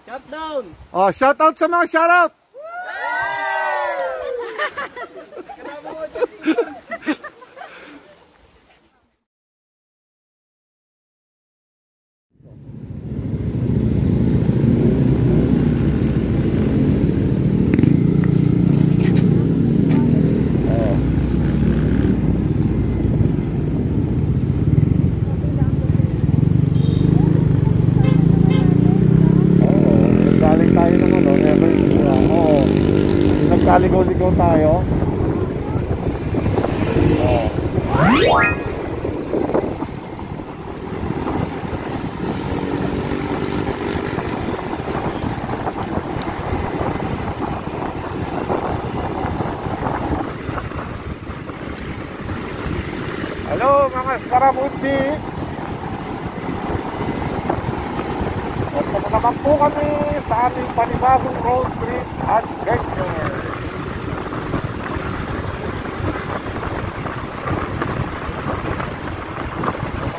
Shutdown! Oh, shoutout sa mga shoutout! Nagkaligaw-ligaw tayo. Hello mga Scaramucci. Ito na naman po kami sa aming panibagong road trip adventure.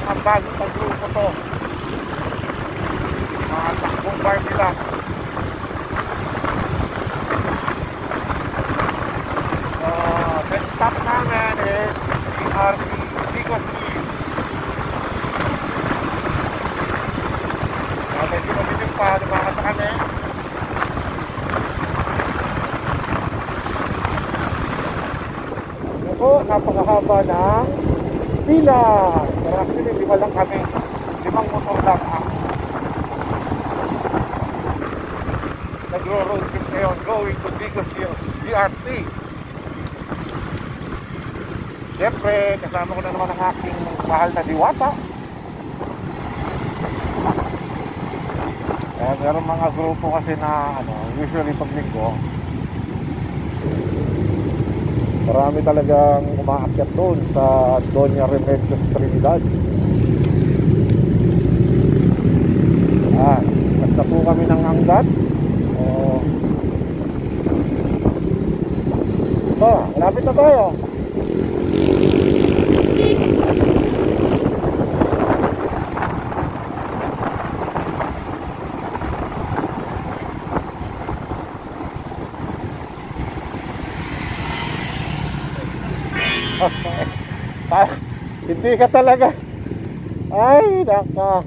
Mga bagong pagrupo to, mga takbong bar nila. Next stop namin is BRT Bicos Hill. Medyo madilim pa, lumakad na kami. Ito, napakahaba ng pila. Pero actually, 5 lang kami. 5 motor lang ang nagro-road trip ngayon going to Bicos Hills BRT. Siyempre, kasama ko na naman ang aking mahal na diwata. Meron mga grupo kasi na usually pag linggo marami talagang umaakyat doon sa Doña Remedios Trinidad. Nagta po kami ng hanggat. Malapit na tayo. Hindi ka talaga. Ay, naka.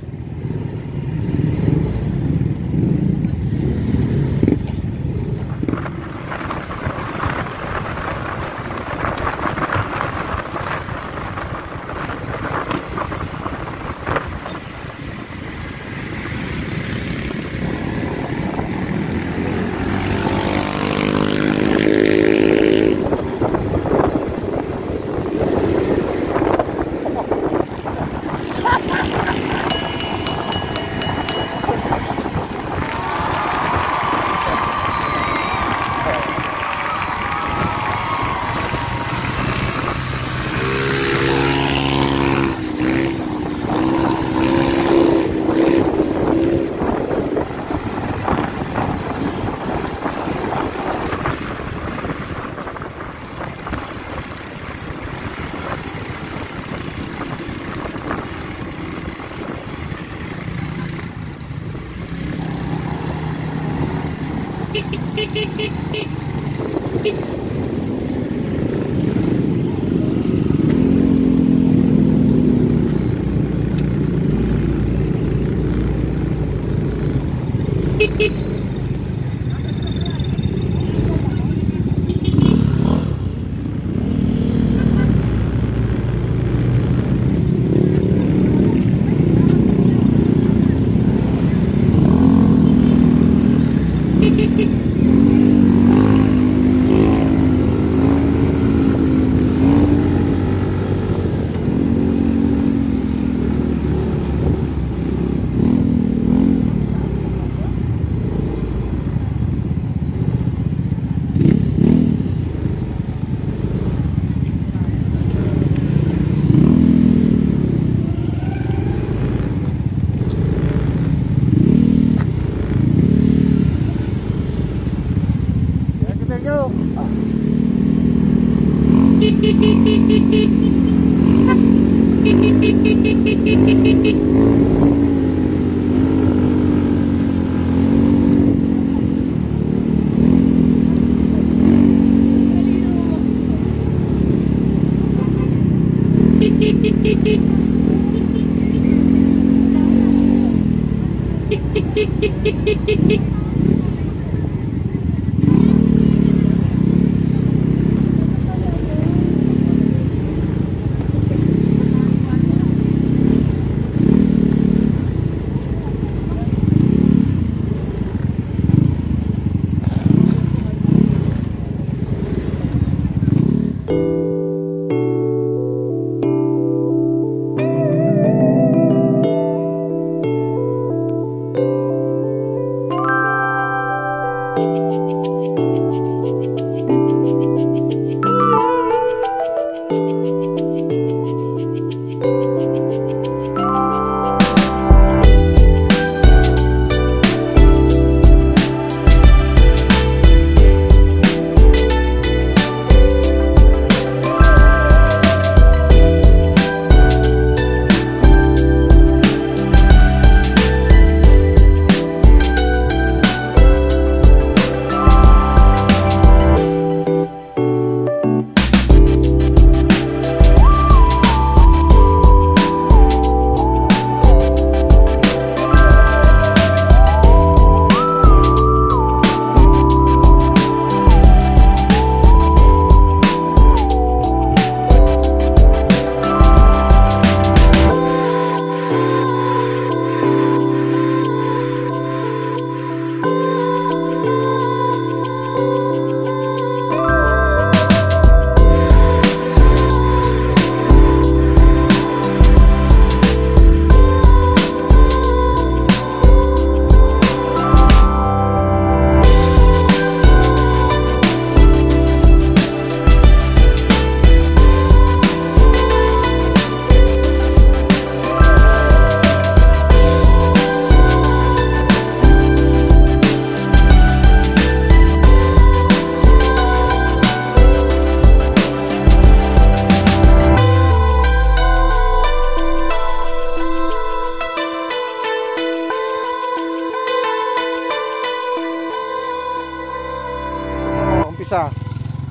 Umpisa.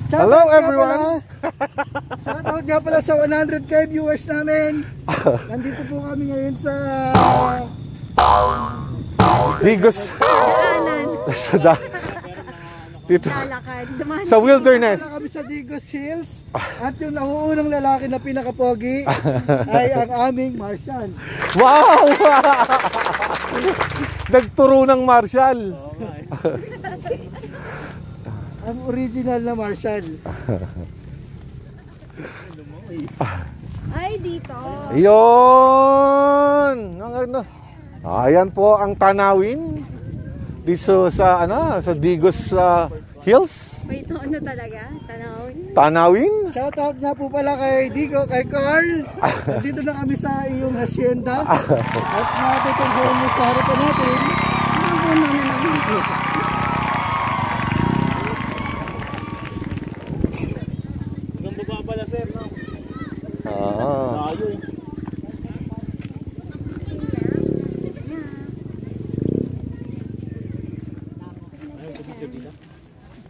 Hello everyone! Shoutout nga pala sa 100k viewers namin. Nandito po kami ngayon sa Digos. Daanan. Dito. Lalakad. Dumaan. Sa wilderness. Wala kami sa Digos Hills. At yung nauunang lalaki na pinakapogi ay ang aming Martian. Wow! Nagturo ng Marshall. Ang original na Martian. Ay, dito. Yun! Ayan po ang tanawin dito sa sa Digos Hills. Wait, ano talaga? Tanawin? Tanawin? Shoutout nga po pala kay Digo, kay Carl. Nandito na kami sa iyong hacienda. At natutungkol mo sa harapan natin. Ang puno na naman.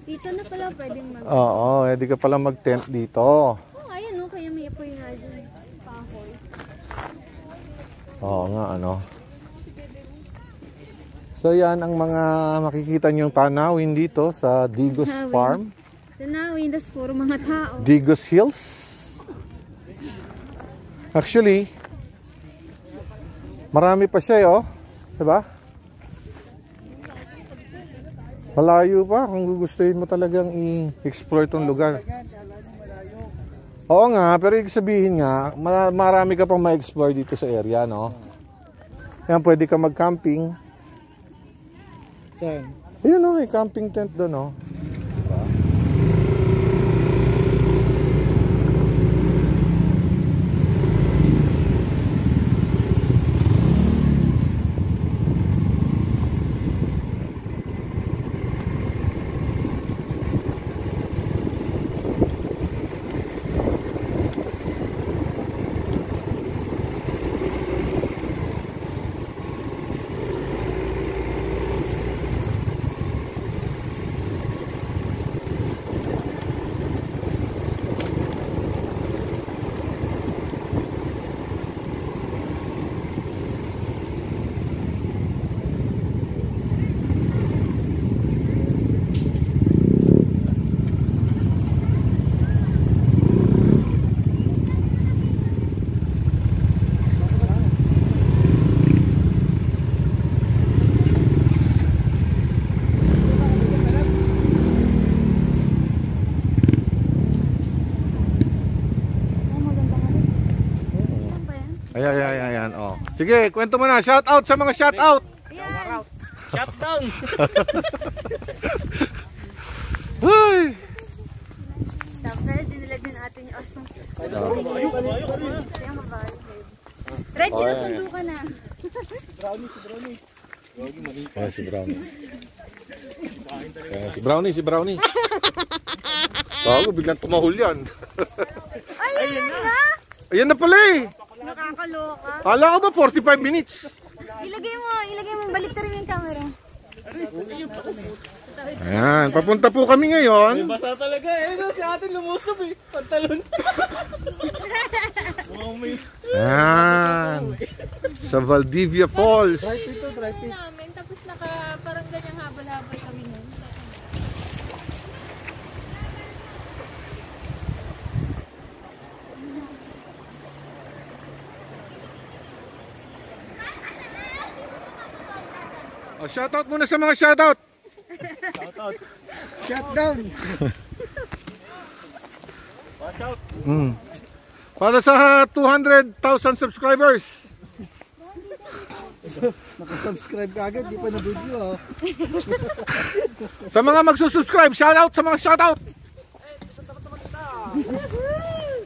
Dito na pala pwedeng mag... Oo, hindi ka pala mag-tent dito. Oh, ayun o, kaya may apoy nga dyan. Pahoy. Oo nga, So yan ang mga makikita niyong tanawin dito sa Digos Tanawin. Farm. Tanawin, das puro mga tao. Digos Hills. Actually, marami pa siya, diba? Malayo pa kung gugustuhin mo talagang i-explore itong lugar. Oo nga, pero ibig sabihin nga, marami ka pang ma-explore dito sa area, no? Yan, pwede ka mag-camping. Saan? Ayun, may camping tent doon, no? Ayan. Oh. Sige, kwento mo na. Shout out sa mga shout out. Ayan. Shutdown. Ay. Tapos, dinilagyan natin yung asong. Yung mabay. Red, sinusundo ka na. Ayan si Brownie. Ayan si Brownie. Bago, biglang tumahol yan. Ayun na! Ayan na pala eh. Nakakaloka. Kala ko ba 45 minutes? Ilagay mo, balik na rin yung camera. Ayan, papunta po kami ngayon. Basa talaga eh. No, si ate lumusob eh. Pantalon. Ayan. Sa Valdivia Falls. Namin, tapos parang ganyang habal-habal kami nun. Oh, shoutout muna sa mga shoutout. Shutdown. Para sa 200,000 subscribers. Nakasubscribe ka agad, di pa na video. Sa mga magsusubscribe, shoutout sa mga shoutout.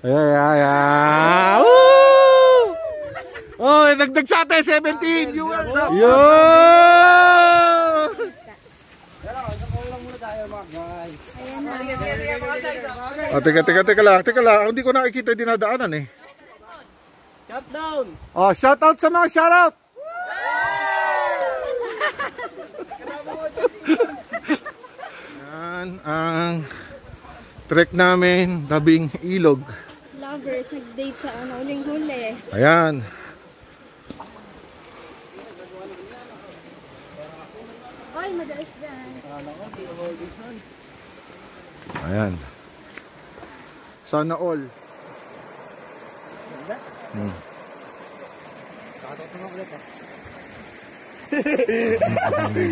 Ayan. Woo! Oh, nagdag sa atin 17 viewers. Yo! Teka lang. Hindi ko nakikita yung dinadaanan eh. Shutdown. Oh, shoutout sa mga shoutout. Yan ang trek namin, Tabing Ilog. Lovers, nag-date sa uling-huli. Ayan. Oy, madalas dyan. Ayan. Sana all.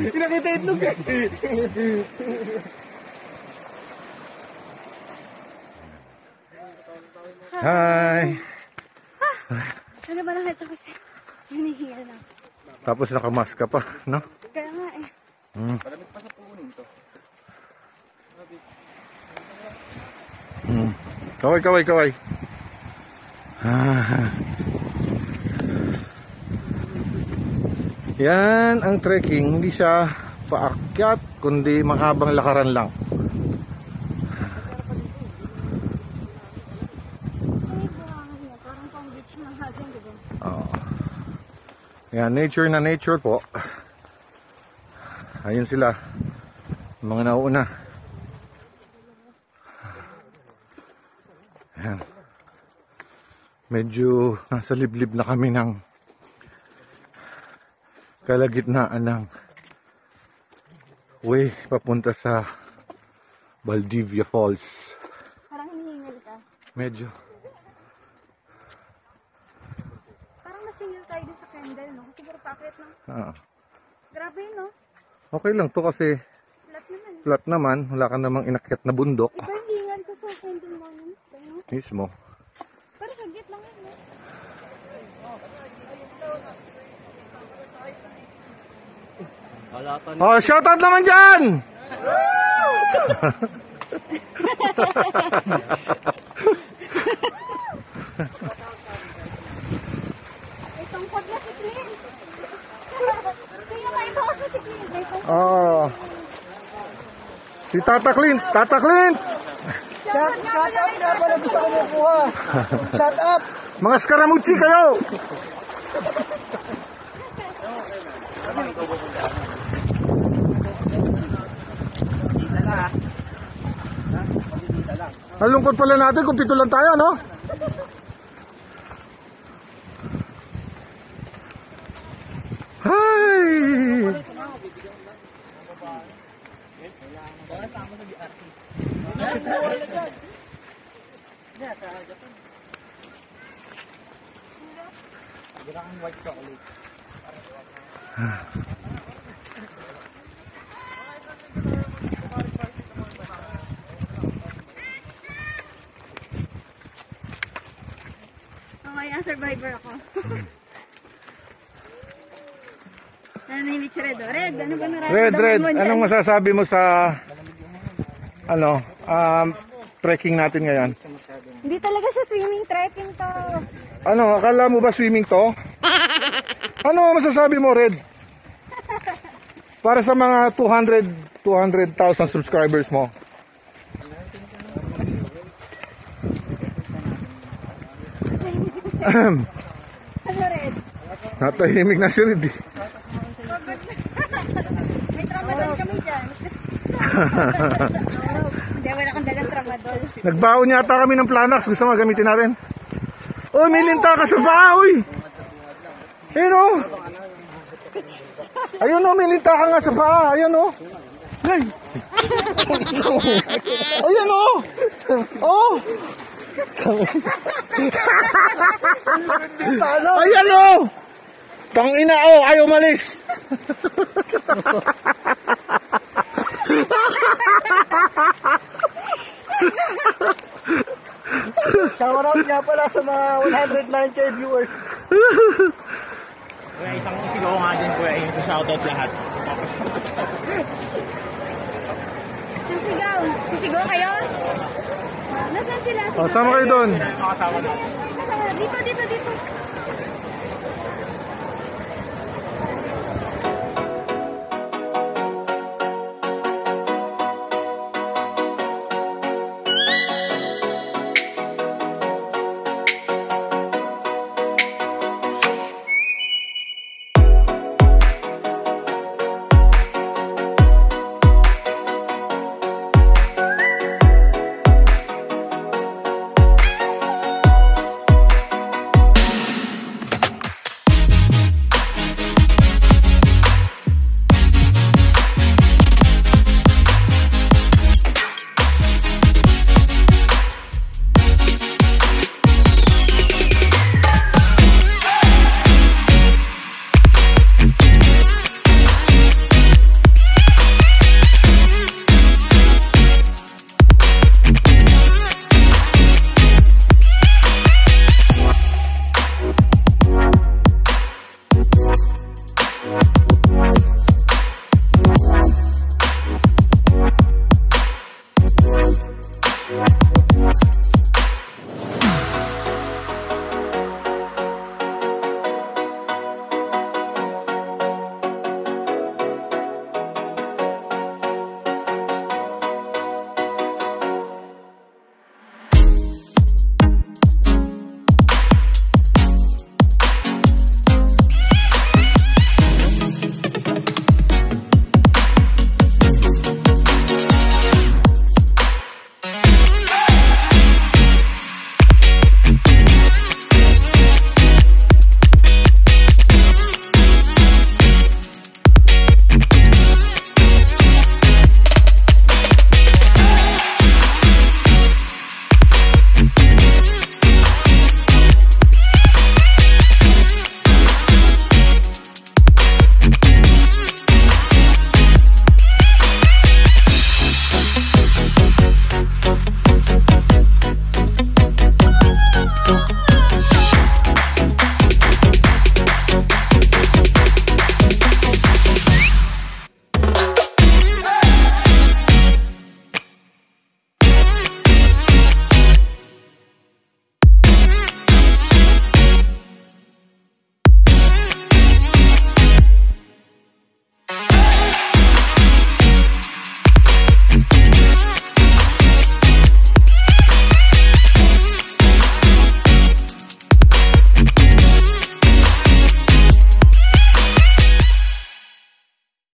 Pinakita itlog eh. Hi. Ano ba nakita ko siya? Hinihingal na. Tapos nakamask ka pa, no? Kaya nga eh. Kaway. Yan ang trekking, hindi siya paakyat kundi mahabang lakaran lang. Ay, buhangan niya. Parang pang beach ng hagyan, diba? Yan, nature na nature po. Ayun sila, mga nauna. Yan. Medyo nasa liblib na kami ng kalagitnaan ng way papunta sa Valdivia Falls. Parang hinihingal ka. Medyo. Parang nasingil tayo din sa candle, no? Siguro packet lang. Grabe yun, no? Okay lang to kasi Flat naman. flat naman. Wala ka namang inakyat na bundok. Iba yung hingal ko sa candle mo, no? Mismo. Pero saglit lang yun, no? Oh, shoutout naman dyan! May tungkod na si Clint. Kaya may boss na si Clint. May tungkod. Oh. Si Tata Clint! Tata Clint! Shut up nga pala gusto ko makuha. Shut up. Mga Scaramucci kayo! Nalungkot pala natin kung pito lang tayo, no? Hi! Mamaya, survivor ako. Nanahimik si Red. Red, ano ba nararamdaman Red, mo dyan? anong masasabi mo sa trekking natin ngayon? Hindi talaga siya swimming trekking to. Ano, akala mo ba swimming to? Ano masasabi mo, Red? Para sa mga 200,000 subscribers mo. Ano, Red? Natahimik na si Red. May tramadol kami dyan. Hindi, wala kang dalang tramadol. Nagbaon yata kami ng Planax. Gusto mo gamitin natin? Oh, may linta ka sa paa, uy! Ayun o! Ayun o, may linta ka nga sa paa. Ayun o! Ay! Ayun o! Oh! Ayan o! Tangina o, ayaw malis! Shoutout nga pala sa mga 109k viewers. Kuya, isang sigaw nga din kuya, yung shoutout lahat. Sisigaw. Sisigaw kayo? Nasaan sila? Oh, sama kayo doon. Dito.